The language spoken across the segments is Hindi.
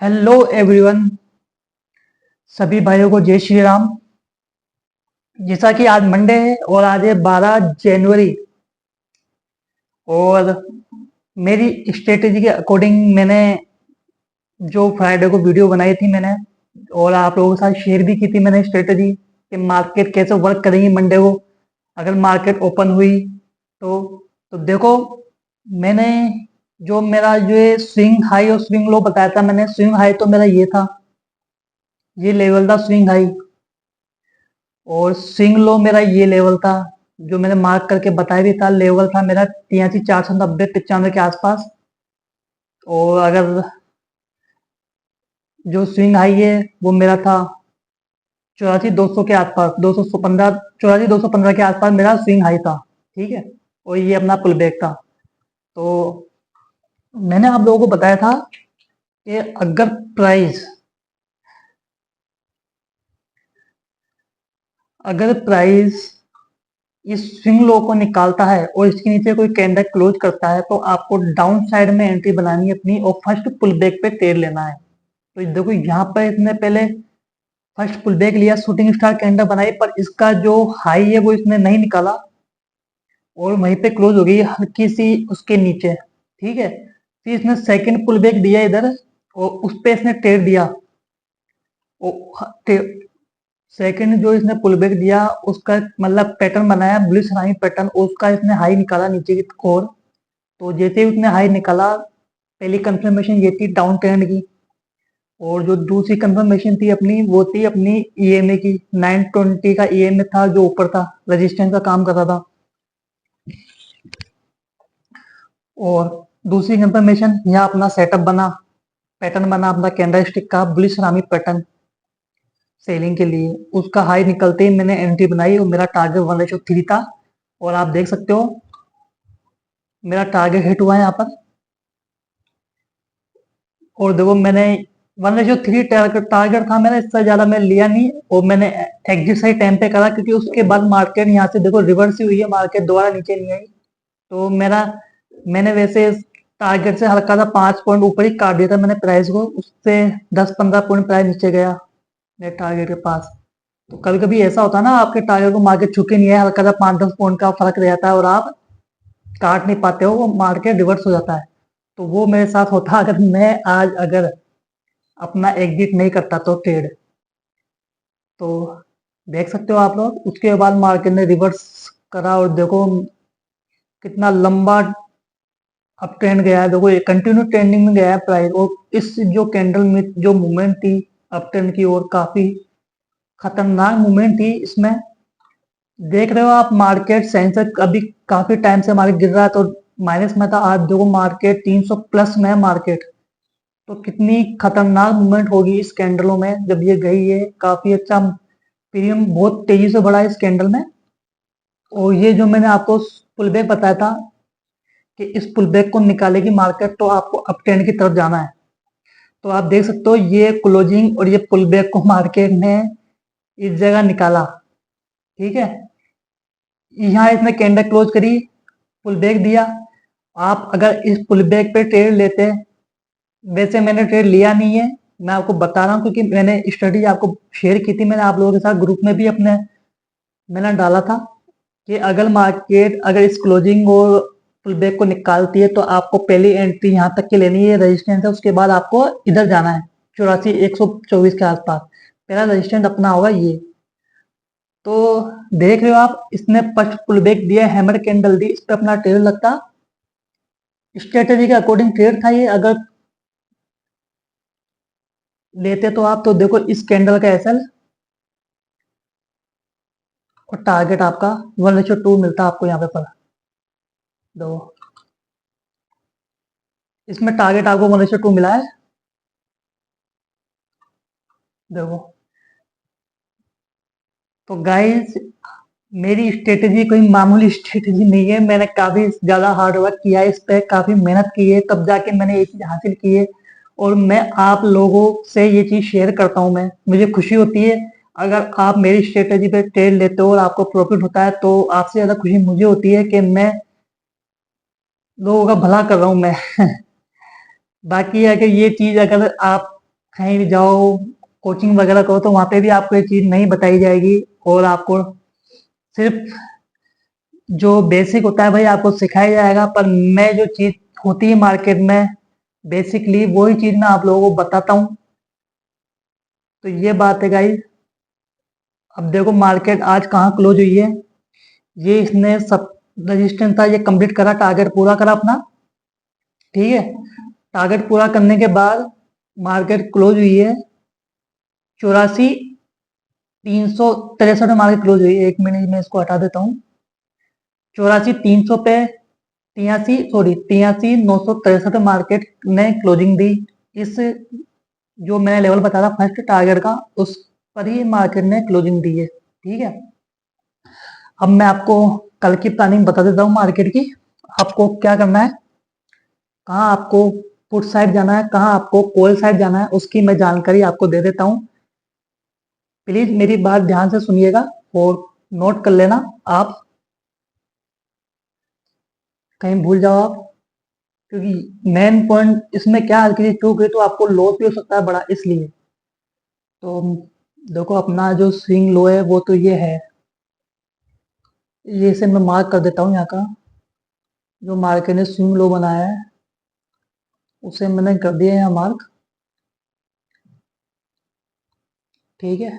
Hello everyone. सभी भाइयों को जय श्री राम। जैसा कि आज मंडे है और आज है 12 जनवरी। और मेरी स्ट्रेटेजी के अकॉर्डिंग मैंने जो फ्राइडे को वीडियो बनाई थी मैंने, और आप लोगों के साथ शेयर भी की थी मैंने स्ट्रेटेजी कि मार्केट कैसे वर्क करेगी मंडे को अगर मार्केट ओपन हुई तो। देखो, मैंने जो मेरा जो ये स्विंग हाई और स्विंग लो बताया था मैंने। स्विंग हाई तो मेरा ये था, ये लेवल था स्विंग हाई, और स्विंग लो मेरा ये लेवल था जो मैंने मार्क करके बताया भी था। लेवल था मेरा 83,490 95 के आसपास। और अगर जो स्विंग हाई है वो मेरा था 84,200 के आसपास, 215, 84,215 के आसपास मेरा स्विंग हाई था। ठीक है, और ये अपना पुल बैक था। तो मैंने आप लोगों को बताया था कि अगर प्राइस इस स्विंग लो को निकालता है और इसके नीचे कोई कैंडल क्लोज करता है तो आपको डाउन साइड में एंट्री बनानी है अपनी, और फर्स्ट पुल बैक पे ट्रेड लेना है। तो देखो यहाँ पर इसने पहले फर्स्ट पुल बैक लिया, शूटिंग स्टार कैंडल बनाई, पर इसका जो हाई है वो इसने नहीं निकाला और वहीं पे क्लोज हो गई हल्की सी उसके नीचे। ठीक है, फिर इसने सेकंड पुल बैक दिया इधर और उस पे इसने ट्रेड दिया। सेकंड जो इसने पुल बैक दिया उसका मतलब पैटर्न बनाया ब्लू सराई पैटर्न, उसका इसने हाई निकाला नीचे की ओर। तो जैसे ही उसने हाई निकाला, पहली कंफर्मेशन ये थी डाउन ट्रेंड की, और जो दूसरी कंफर्मेशन थी अपनी वो थी अपनी ईएमए की। 920 का ईएमए था जो ऊपर था, रेजिस्टेंस का काम कर रहा था। और दूसरी कंफर्मेशन यहाँ अपना सेटअप बना, पैटर्न बना अपना कैंडल स्टिक का बुलिश रामी पैटर्न सेलिंग के लिए। उसका हाई निकलते ही मैंने एंट्री बनाई और मेरा टारगेट 1:3 था। और आप देख सकते हो मेरा टारगेट हिट हुआ है यहाँ पर। और देखो मैंने 1:3 टारगेट था मेरा, इससे ज्यादा मैं लिया नहीं, और मैंने एग्जिट सही टाइम पे करा क्योंकि उसके बाद मार्केट यहाँ से देखो रिवर्स ही हुई है, मार्केट दोबारा नीचे नहीं आई। तो मैंने वैसे टारगेट से हल्का सा 5 पॉइंट ऊपर ही काट दिया था मैंने प्राइस को, उससे 10-15 पॉइंट प्राइस नीचे गया मेरे टारगेट के पास। तो कभी कभी ऐसा होता है ना, आपके टारगेट को मार्केट छू के नहीं है, हल्का सा 5-10 पॉइंट का फर्क रहता है और आप काट नहीं पाते हो, वो मार्केट रिवर्स हो जाता है। तो वो मेरे साथ होता अगर मैं आज अगर अपना एग्जिट नहीं करता तो ट्रेड। तो देख सकते हो आप लोग, उसके बाद मार्केट ने रिवर्स करा और देखो कितना लंबा अप ट्रेंड गया है। देखो ये कंटिन्यू ट्रेंडिंग में गया है प्राइस, और इस जो कैंडल में जो मूवमेंट थी अप ट्रेंड की और काफी खतरनाक मूवमेंट थी इसमें। देख रहे हो आप मार्केट सेंसर अभी काफी टाइम से मार्केट गिर रहा है तो माइनस में था, आज देखो मार्केट 300 प्लस में है मार्केट। तो कितनी खतरनाक मूवमेंट होगी इस कैंडलों में जब ये गई है। काफी अच्छा प्रीमियम बहुत तेजी से बढ़ा है इस कैंडल में। और ये जो मैंने आपको पुल बैक बताया था कि इस पुल बैक को निकालेगी मार्केट तो आपको अप ट्रेंड की तरफ जाना है। तो आप देख सकते हो ये क्लोजिंग और ये पुल बैक को मार्केट ने इस जगह निकाला। ठीक है, यहाँ इसने कैंडल क्लोज करी, पुल बैक दिया। आप अगर इस पुल बैक पे ट्रेड लेते, वैसे मैंने ट्रेड लिया नहीं है, मैं आपको बता रहा हूँ क्योंकि मैंने स्टडी आपको शेयर की थी, मैंने आप लोगों के साथ ग्रुप में भी अपने मैंने डाला था कि अगर मार्केट अगर इस क्लोजिंग और पुल बैक को निकालती है तो आपको पहली एंट्री यहाँ तक की लेनी है, रेजिस्टेंस है, उसके बाद आपको इधर जाना है 84,124 के आसपास। पहला रेजिस्टेंस अपना होगा ये। तो देख रहे हो आप, इसने फर्स्ट पुल बैक दिया, हैमर कैंडल दी, इस पे अपना ट्रेड लगता, स्ट्रेटेजी के अकॉर्डिंग ट्रेड था ये। अगर लेते तो आप, तो देखो इस कैंडल का एसएल और टारगेट आपका 1:2 मिलता आपको यहाँ पे पर दो। इसमें टारगेट आपको 1:2 मिला है देखो। तो गाइस, मेरी स्ट्रेटेजी कोई मामूली स्ट्रेटेजी नहीं है, मैंने काफी ज्यादा हार्ड वर्क किया है इस पे, काफी मेहनत की है तब जाके मैंने ये चीज हासिल की है। और मैं आप लोगों से ये चीज शेयर करता हूँ, मैं मुझे खुशी होती है अगर आप मेरी स्ट्रेटेजी पे ट्रेड लेते हो और आपको प्रॉफिट होता है, तो आपसे ज्यादा खुशी मुझे होती है कि मैं लोगों का भला कर रहा हूँ मैं बाकी अगर ये चीज अगर आप कहीं भी जाओ, कोचिंग वगैरह करो, तो वहां पे भी आपको ये चीज नहीं बताई जाएगी। और आपको सिर्फ जो बेसिक होता है भाई आपको सिखाया जाएगा, पर मैं जो चीज होती है मार्केट में बेसिकली वही चीज मैं आप लोगों को बताता हूँ। तो ये बात है गाइस। अब देखो मार्केट आज कहाँ क्लोज हुई है। ये इसने सब रजिस्टेंस था, ये कंप्लीट करा, टारगेट पूरा करा अपना। ठीक है, टारगेट पूरा करने के बाद मार्केट क्लोज हुई है 84,363 में मार्केट क्लोज हुई है। 1 मिनट में इसको हटा देता हूँ। 84,300 पे 83,963 मार्केट ने क्लोजिंग दी। इस जो मैंने लेवल बताया था फर्स्ट टारगेट का, उस पर ही मार्केट ने क्लोजिंग दी है। ठीक है, अब मैं आपको कल की प्लानिंग बता देता हूँ मार्केट की। आपको क्या करना है, कहाँ आपको पुट साइड जाना है, कहाँ आपको कॉल साइड जाना है, उसकी मैं जानकारी आपको दे देता हूँ। प्लीज मेरी बात ध्यान से सुनिएगा और नोट कर लेना। आप कहीं भूल जाओ आप, क्योंकि मेन पॉइंट इसमें क्या है कि चूक गई तो आपको लॉस भी हो सकता है बड़ा, इसलिए। तो देखो अपना जो स्विंग लो है वो तो ये है। ये इसे मैं मार्क कर देता हूँ यहाँ का। जो मार्केट ने स्विंग लो बनाया है उसे मैंने कर दिया यहाँ मार्क। ठीक है,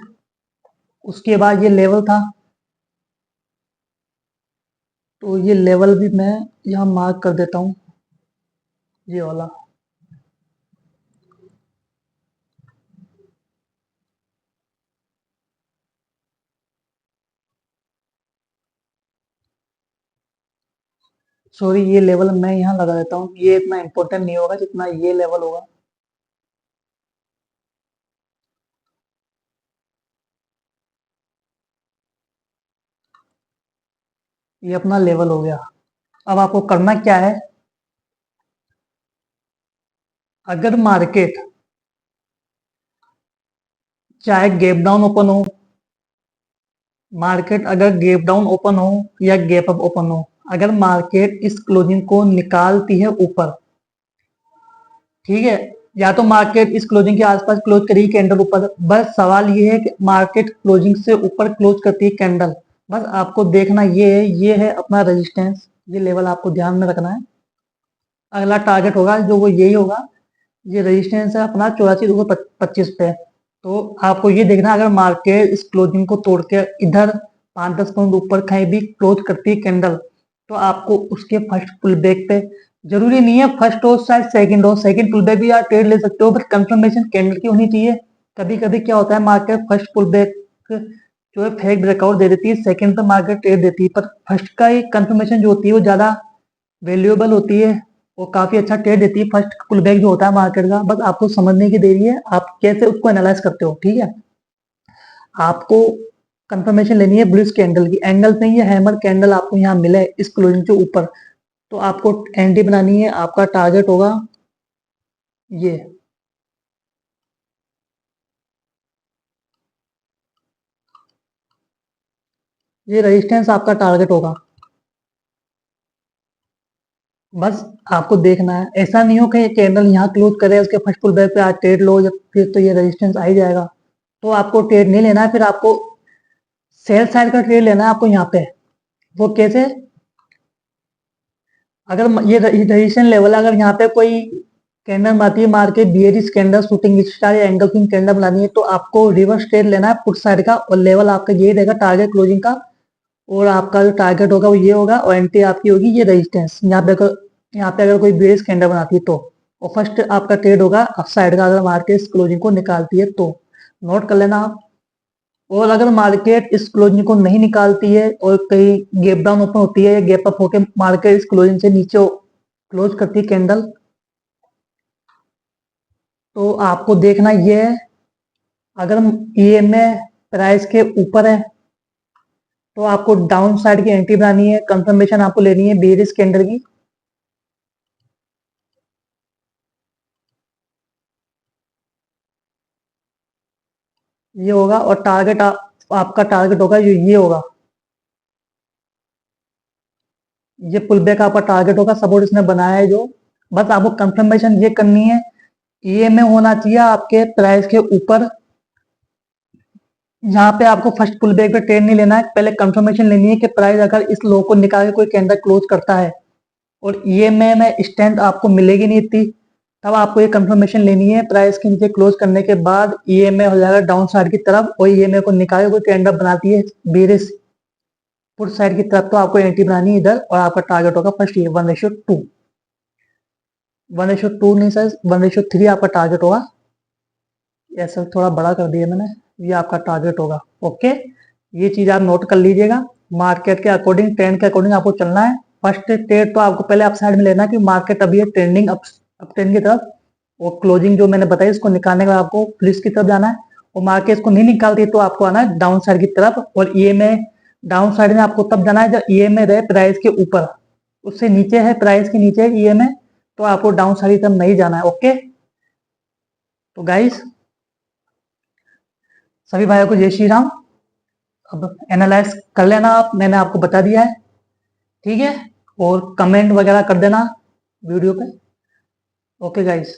उसके बाद ये लेवल था, तो ये लेवल भी मैं यहाँ मार्क कर देता हूँ, ये वाला। सॉरी, ये लेवल मैं यहाँ लगा देता हूँ, ये इतना इंपॉर्टेंट नहीं होगा जितना ये लेवल होगा। ये अपना लेवल हो गया। अब आपको करना क्या है, अगर मार्केट चाहे गैप डाउन ओपन हो, मार्केट अगर गैप डाउन ओपन हो या गैप अप ओपन हो, अगर मार्केट इस क्लोजिंग को निकालती है ऊपर, ठीक है, या तो मार्केट इस क्लोजिंग के आसपास क्लोज करेगी कैंडल ऊपर, बस सवाल ये है कि मार्केट क्लोजिंग से ऊपर क्लोज करती है कैंडल। बस आपको देखना ये है अपना रेजिस्टेंस, ये लेवल आपको ध्यान में रखना है। अगला टारगेट होगा जो वो यही होगा, ये रेजिस्टेंस है अपना 84,225 पे। तो आपको ये देखना है, अगर मार्केट इस क्लोजिंग को तोड़ के इधर 5-10 पॉइंट ऊपर कहीं भी क्लोज करती है कैंडल, तो आपको उसके फर्स्ट पुल बैक पे, जरूरी नहीं है फर्स्ट हो शायद सेकंड हो, सेकंड पुल बैक भी आप ट्रेड ले सकते हो, बट कंफर्मेशन कैंडल की होनी चाहिए। कभी कभी क्या होता है, मार्केट फर्स्ट पुल बैक जो है फेक ब्रेकआउट दे देती है, सेकंड पे मार्केट ट्रेड देती है, पर फर्स्ट का एक कंफर्मेशन जो होती है वो ज्यादा वैल्यूएबल होती है। वो काफी अच्छा ट्रेड देती है फर्स्ट पुल बैक जो होता है मार्केट का। बस आपको समझने की देरी है, आप कैसे उसको एनालाइज करते हो। ठीक है, आपको कंफर्मेशन लेनी है बुलिश कैंडल की, एंगल नहीं है, हैमर कैंडल आपको यहाँ मिले इस क्लोजिंग के ऊपर, तो आपको एंट्री बनानी है। आपका टारगेट होगा ये, ये रेजिस्टेंस आपका टारगेट होगा। बस आपको देखना है, ऐसा नहीं हो कि कैंडल यहाँ क्लोज करे उसके फर्स्ट पुल बैक पे आज ट्रेड लो, जब फिर तो ये रेजिस्टेंस आ ही जाएगा। तो आपको ट्रेड नहीं लेना है, फिर आपको सेल साइड का ट्रेड लेना है आपको यहाँ पे। वो कैसे, अगर ये रजिस्ट्रेशन लेवल, अगर यहाँ पे कोई कैंडल मारती है, मार के बियरिश कैंडल, शूटिंग स्टार या एंगल स्विंग कैंडल बनानी है, तो आपको रिवर्स ट्रेड लेना है पुट साइड का, और लेवल आपका यही रहेगा टारगेट क्लोजिंग का। और आपका जो टारगेट होगा वो ये होगा, और एंट्री आपकी होगी ये रेजिस्टेंस। यहाँ पे अगर कोई बियरिश कैंडल बनाती है तो, और फर्स्ट आपका ट्रेड होगा अप साइड का, अगर मार्केट क्लोजिंग को निकालती है तो। नोट कर लेना आप। और अगर मार्केट इस क्लोजिंग को नहीं निकालती है और कहीं गैप डाउन ओपन होती है या गैप अप होकर मार्केट इस क्लोजिंग से नीचे क्लोज करती है कैंडल, तो आपको देखना ये है, अगर ईएमए प्राइस के ऊपर है तो आपको डाउन साइड की एंट्री बनानी है, कंफर्मेशन आपको लेनी है बेरिश कैंडल की। ये होगा, और टारगेट आपका टारगेट होगा ये होगा, ये पुल बैक आपका टारगेट होगा, सपोर्ट इसने बनाया है जो। बस आपको कंफर्मेशन ये करनी है ईएमआई होना चाहिए आपके प्राइस के ऊपर। यहाँ पे आपको फर्स्ट पुल बैक पे ट्रेड नहीं लेना है, पहले कंफर्मेशन लेनी है कि प्राइस अगर इस लो को निकाल के कोई कैंडल क्लोज करता है और ईएमआई में स्ट्रेंथ आपको मिलेगी नहीं इतनी, तब आपको ये कंफर्मेशन लेनी है। प्राइस के नीचे क्लोज करने के बाद ईएमआई हो जाएगा डाउन साइड की तरफ, और ईएमआई को निकाल के कोई कैंडल बनाती है बेरिश पुट साइड की तरफ, तो आपको एंट्री बनानी है इधर, और आपका टारगेट होगा फर्स्ट ये 1:2। 1:2 नहीं सर, 1:3 आपका टारगेट होगा। ऐसा थोड़ा बड़ा कर दिया मैंने, ये आपका टारगेट होगा। ओके, ये चीज आप नोट कर लीजिएगा। मार्केट के अकॉर्डिंग, ट्रेंड के अकॉर्डिंग आपको चलना है। फर्स्ट ट्रेड तो आपको पहले अप साइड में लेना है कि मार्केट अभी है ट्रेंडिंग अप ट्रेंड की तरफ, और क्लोजिंग जो मैंने बताई इसको निकालने के बाद आपको फ्लिस की तरफ जाना है। और मार्केट इसको नहीं निकालती तो आपको आना है डाउन साइड की तरफ, और ईएमआई डाउन साइड में आपको तब जाना है जब ईएमआई रहे प्राइस के ऊपर, उससे नीचे है प्राइस के नीचे ईएमआई, तो आपको डाउन साइड की तरफ नहीं जाना है। ओके, तो गाइस सभी भाइयों को जय श्री राम। अब एनालाइज कर लेना आप, मैंने आपको बता दिया है, ठीक है। और कमेंट वगैरह कर देना वीडियो पे। Okay guys.